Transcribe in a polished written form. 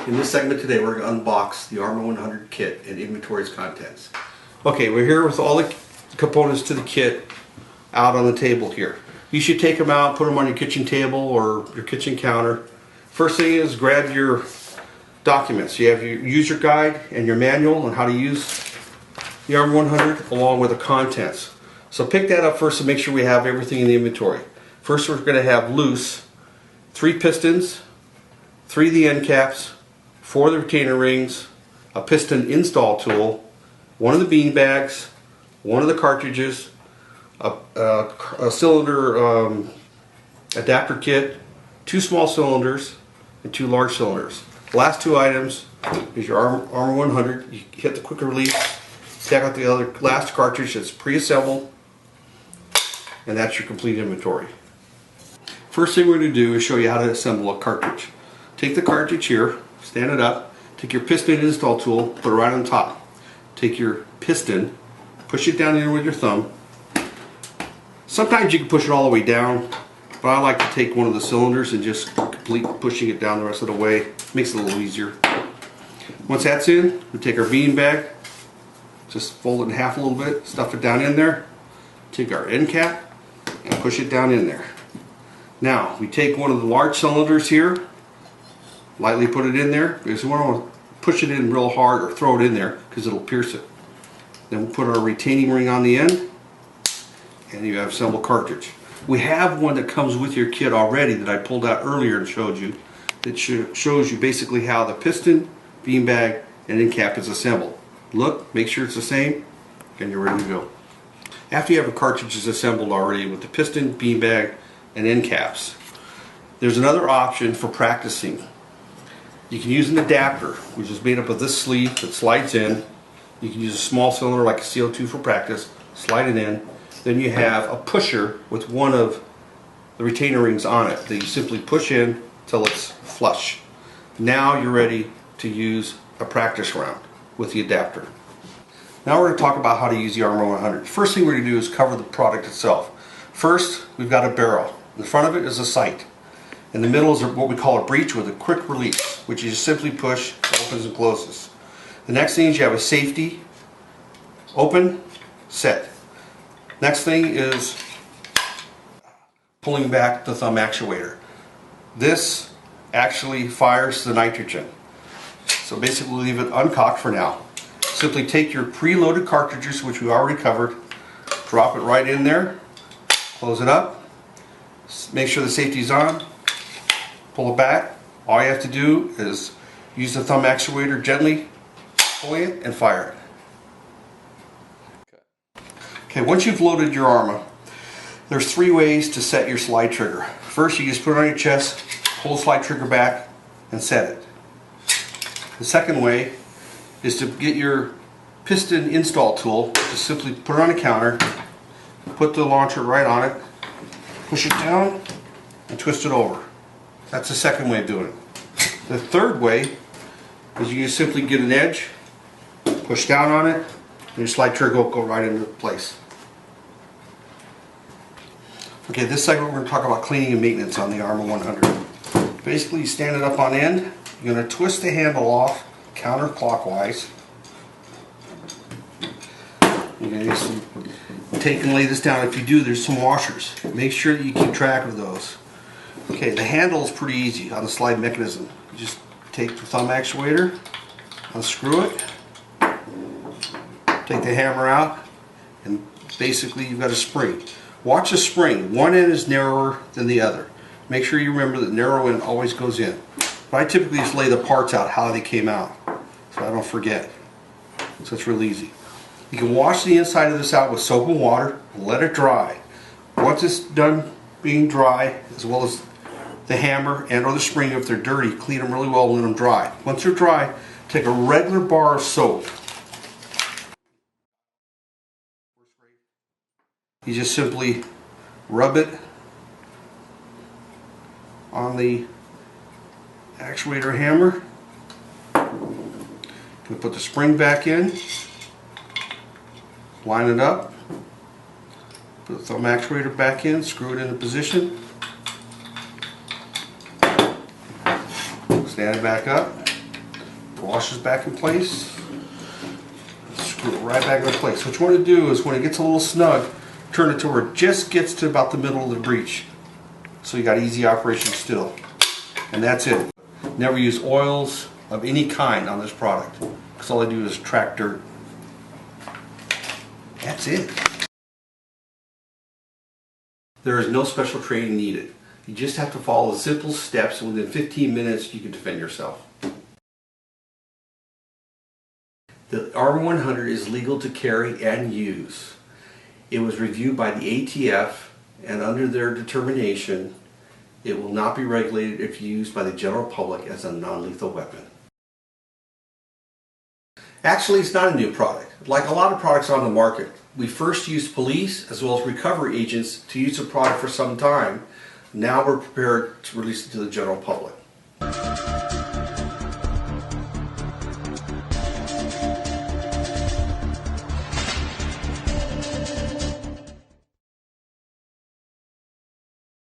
In this segment today, we're going to unbox the ARMA 100 kit and inventory its contents. Okay, we're here with all the components to the kit out on the table here. You should take them out, put them on your kitchen table or your kitchen counter. First thing is grab your documents. You have your user guide and your manual on how to use the ARMA 100 along with the contents. So pick that up first to make sure we have everything in the inventory. First, we're going to have loose 3 pistons, 3 of the end caps, 4 of the retainer rings, a piston install tool, 1 of the bean bags, 1 of the cartridges, a cylinder adapter kit, 2 small cylinders, and 2 large cylinders. The last 2 items is your ARMA 100. You hit the quick release, take out the other last cartridge that's pre-assembled, and that's your complete inventory. First thing we're going to do is show you how to assemble a cartridge. Take the cartridge here, stand it up, take your piston install tool, put it right on top. Take your piston, push it down in with your thumb. Sometimes you can push it all the way down, but I like to take one of the cylinders and just complete pushing it down the rest of the way. Makes it a little easier. Once that's in, we take our bean bag, just fold it in half a little bit, stuff it down in there, take our end cap and push it down in there. Now we take one of the large cylinders here, lightly put it in there because we don't want to push it in real hard or throw it in there because it'll pierce it. Then we'll put our retaining ring on the end and you have assembled cartridge. We have one that comes with your kit already that I pulled out earlier and showed you that shows you basically how the piston, bean bag, and end cap is assembled. Look, make sure it's the same, and you're ready to go. After you have your cartridges assembled already with the piston, bean bag, and end caps, there's another option for practicing. You can use an adapter, which is made up of this sleeve that slides in. You can use a small cylinder like a CO2 for practice, slide it in. Then you have a pusher with one of the retainer rings on it that you simply push in till it's flush. Now you're ready to use a practice round with the adapter. Now we're going to talk about how to use the ARMA 100. First thing we're going to do is cover the product itself. First, we've got a barrel. In front of it is a sight. In the middle is what we call a breech with a quick release, which you just simply push, it opens and closes. The next thing is you have a safety, open, set. Next thing is pulling back the thumb actuator. This actually fires the nitrogen. So basically we'll leave it uncocked for now. Simply take your preloaded cartridges, which we already covered, drop it right in there, close it up, make sure the safety's on, pull it back. All you have to do is use the thumb actuator, gently pull it and fire it. Okay, once you've loaded your ARMA, there's 3 ways to set your slide trigger. First, you just put it on your chest, pull the slide trigger back, and set it. The second way is to get your piston install tool, just simply put it on a counter, put the launcher right on it, push it down, and twist it over. That's the second way of doing it. The third way is you just simply get an edge, push down on it, and your slide trigger will go right into place. Okay, this segment we're going to talk about cleaning and maintenance on the ARMA 100. Basically, you stand it up on end, you're going to twist the handle off counterclockwise. You're going to just take and lay this down. If you do, there's some washers. Make sure that you keep track of those. Okay, the handle is pretty easy on the slide mechanism. You just take the thumb actuator, unscrew it, take the hammer out, and basically you've got a spring. Watch the spring. One end is narrower than the other. Make sure you remember that narrow end always goes in. But I typically just lay the parts out how they came out so I don't forget. So it's real easy. You can wash the inside of this out with soap and water and let it dry. Once it's done being dry, as well as the hammer and or the spring, if they're dirty, clean them really well and let them dry. Once they're dry, take a regular bar of soap. You just simply rub it on the actuator hammer. We put the spring back in, line it up, put the thumb actuator back in, screw it into position, stand it back up, washes back in place. Screw it right back into place. What you want to do is when it gets a little snug, turn it to where it just gets to about the middle of the breech. So you got easy operation still. And that's it. Never use oils of any kind on this product, because all they do is track dirt. That's it. There is no special training needed. You just have to follow the simple steps, and within 15 minutes you can defend yourself. The ARMA 100 is legal to carry and use. It was reviewed by the ATF, and under their determination, it will not be regulated if used by the general public as a non-lethal weapon. Actually, it's not a new product. Like a lot of products on the market, we first used police as well as recovery agents to use the product for some time. Now we're prepared to release it to the general public.